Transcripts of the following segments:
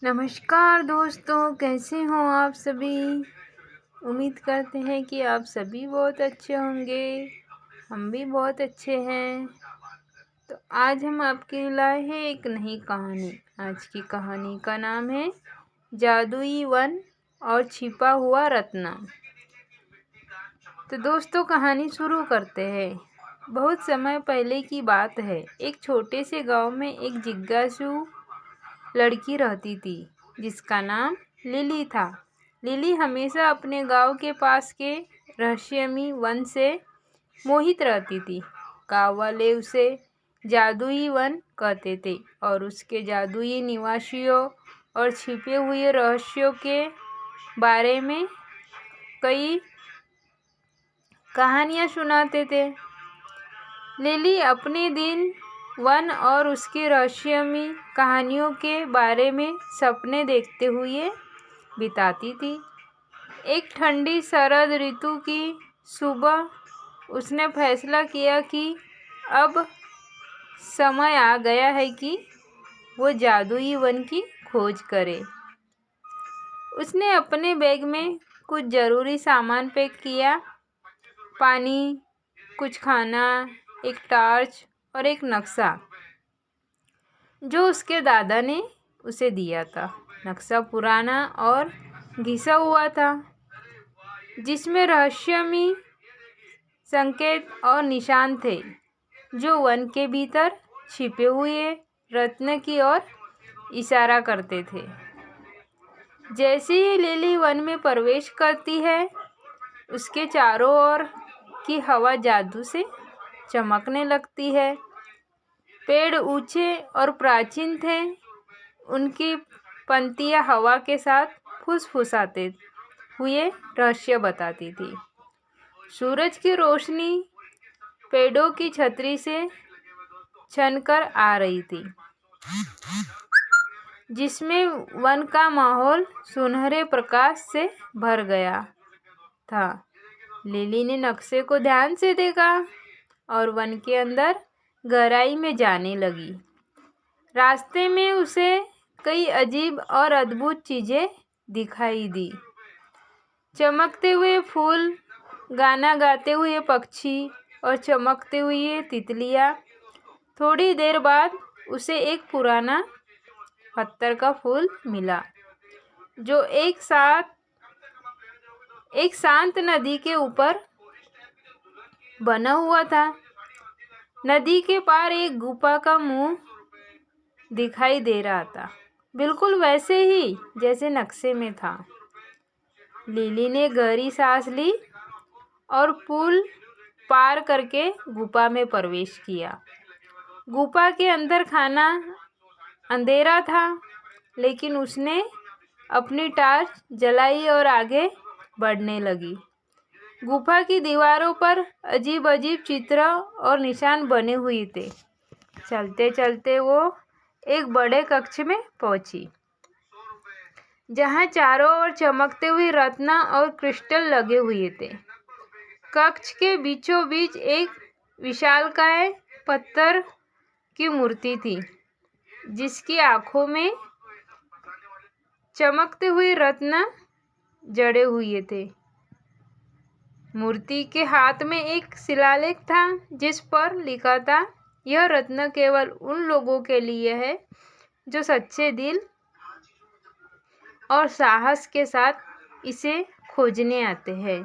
नमस्कार दोस्तों, कैसे हो आप सभी। उम्मीद करते हैं कि आप सभी बहुत अच्छे होंगे। हम भी बहुत अच्छे हैं। तो आज हम आपके लिए लाए हैं एक नई कहानी। आज की कहानी का नाम है जादुई वन और छिपा हुआ रत्न। तो दोस्तों, कहानी शुरू करते हैं। बहुत समय पहले की बात है। एक छोटे से गांव में एक जिज्ञासु लड़की रहती थी जिसका नाम लिली था। लिली हमेशा अपने गांव के पास के रहस्यमयी वन से मोहित रहती थी। गांव वाले उसे जादुई वन कहते थे और उसके जादुई निवासियों और छिपे हुए रहस्यों के बारे में कई कहानियां सुनाते थे। लिली अपने दिन वन और उसकी रहस्यमयी कहानियों के बारे में सपने देखते हुए बिताती थी। एक ठंडी शरद ऋतु की सुबह उसने फैसला किया कि अब समय आ गया है कि वो जादुई वन की खोज करे। उसने अपने बैग में कुछ ज़रूरी सामान पैक किया। पानी, कुछ खाना, एक टॉर्च और एक नक्शा जो उसके दादा ने उसे दिया था। नक्शा पुराना और घिसा हुआ था जिसमें रहस्यमयी संकेत और निशान थे जो वन के भीतर छिपे हुए रत्न की ओर इशारा करते थे। जैसे ही लिली वन में प्रवेश करती है, उसके चारों ओर की हवा जादू से चमकने लगती है। पेड़ ऊंचे और प्राचीन थे। उनकी पंक्तियां हवा के साथ फुसफुसाते हुए रहस्य बताती थी। सूरज की रोशनी पेड़ों की छतरी से छनकर आ रही थी जिसमें वन का माहौल सुनहरे प्रकाश से भर गया था। लिली ने नक्शे को ध्यान से देखा और वन के अंदर गहराई में जाने लगी। रास्ते में उसे कई अजीब और अद्भुत चीज़ें दिखाई दी। चमकते हुए फूल, गाना गाते हुए पक्षी और चमकते हुए तितलियाँ। थोड़ी देर बाद उसे एक पुराना पत्थर का फूल मिला जो एक शांत नदी के ऊपर बना हुआ था। नदी के पार एक गुफा का मुंह दिखाई दे रहा था, बिल्कुल वैसे ही जैसे नक्शे में था। लिली ने गहरी सांस ली और पुल पार करके गुफा में प्रवेश किया। गुफा के अंदर खाना अंधेरा था, लेकिन उसने अपनी टॉर्च जलाई और आगे बढ़ने लगी। गुफा की दीवारों पर अजीब अजीब चित्र और निशान बने हुए थे। चलते चलते वो एक बड़े कक्ष में पहुंची जहां चारों ओर चमकते हुए रत्न और क्रिस्टल लगे हुए थे। कक्ष के बीचों बीच एक विशालकाय पत्थर की मूर्ति थी जिसकी आंखों में चमकते हुए रत्न जड़े हुए थे। मूर्ति के हाथ में एक शिलालेख था जिस पर लिखा था, यह रत्न केवल उन लोगों के लिए है जो सच्चे दिल और साहस के साथ इसे खोजने आते हैं।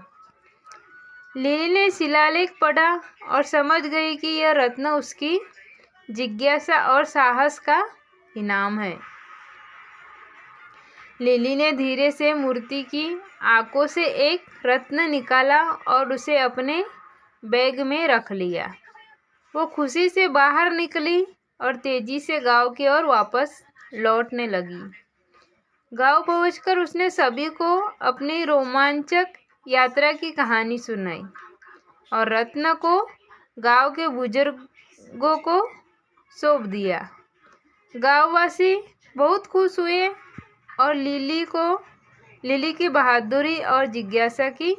लिली ने शिलालेख पढ़ा और समझ गई कि यह रत्न उसकी जिज्ञासा और साहस का इनाम है। लिली ने धीरे से मूर्ति की आंखों से एक रत्न निकाला और उसे अपने बैग में रख लिया। वो खुशी से बाहर निकली और तेजी से गांव की ओर वापस लौटने लगी। गांव पहुंचकर उसने सभी को अपनी रोमांचक यात्रा की कहानी सुनाई और रत्न को गांव के बुजुर्गों को सौंप दिया। गांववासी बहुत खुश हुए और लिली की बहादुरी और जिज्ञासा की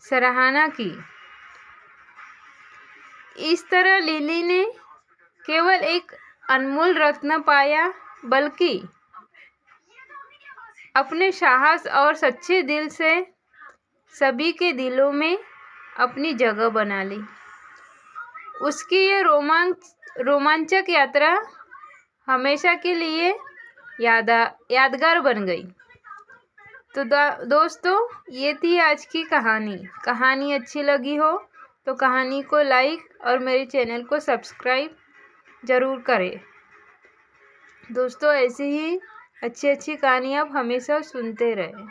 सराहना की। इस तरह लिली ने केवल एक अनमोल रत्न पाया, बल्कि अपने साहस और सच्चे दिल से सभी के दिलों में अपनी जगह बना ली। उसकी ये रोमांचक यात्रा हमेशा के लिए यादगार बन गई। तो दोस्तों, ये थी आज की कहानी अच्छी लगी हो तो कहानी को लाइक और मेरे चैनल को सब्सक्राइब ज़रूर करें। दोस्तों, ऐसी ही अच्छी कहानी आप हमेशा सुनते रहें।